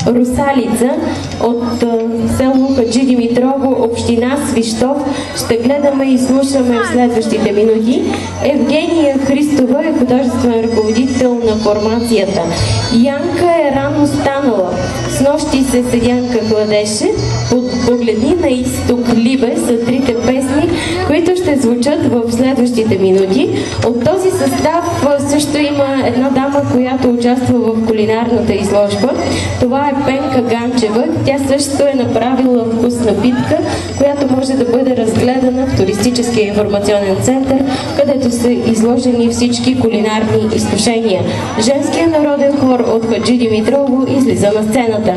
Русалица от село Хаджи Димитрово, община Свищов. Ще гледаме и слушаме в следващите минути. Евгения Христова е художествен ръководител на формацията. Янка е рано станала. С нощи се седянка хладеше. Погледни на изток Либе са трите песни, които ще звучат в следващите минути. От този състав също има една дама, която участва в кулинарната изложба. Това е Пенка Ганчева. Тя също е направила вкусна битка, която може да бъде разгледана в туристическия информационен център, където са изложени всички кулинарни изкушения. Женския народен хор от Хаджи Димитрово излиза на сцената.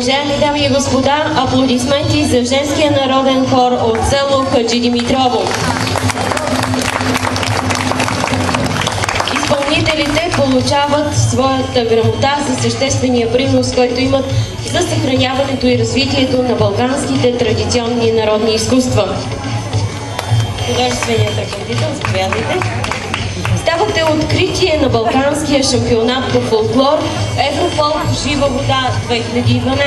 Уважаеми дами и господа, аплодисменти за женския народен хор от село Хаджидимитрово. Изпълнителите получават своята грамота за съществения принос, който имат за съхраняването и развитието на балканските традиционни народни изкуства. Художественият ръководител, заповядайте. Ставате откритие на Балканския шампионат по фолклор Европолк Жива вода 2012.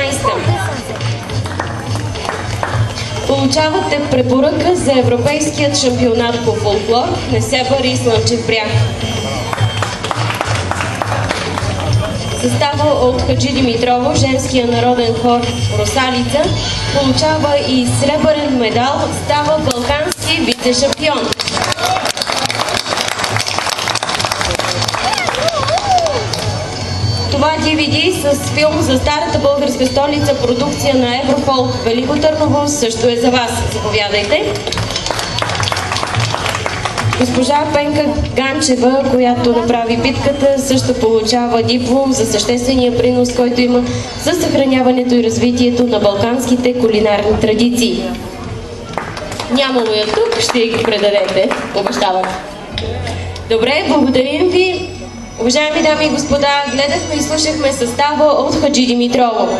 Получавате препоръка за Европейският шампионат по фолклор Несебър и Слънчев бряг. Състава от Хаджидимитрово, женския народен хор Русалица, получава и сребърен медал, става балкански вице-шампион. Това DVD с филм за старата българска столица, продукция на Европол Велико Търново, също е за вас. Заповядайте. Госпожа Пенка Ганчева, която направи битката, също получава диплом за съществения принос, който има за съхраняването и развитието на балканските кулинарни традиции. Нямало я тук, ще ги предадете, обещавам. Добре, благодарим ви. Уважаеми дами и господа, гледахме и слушахме състава от Хаджидимитрово.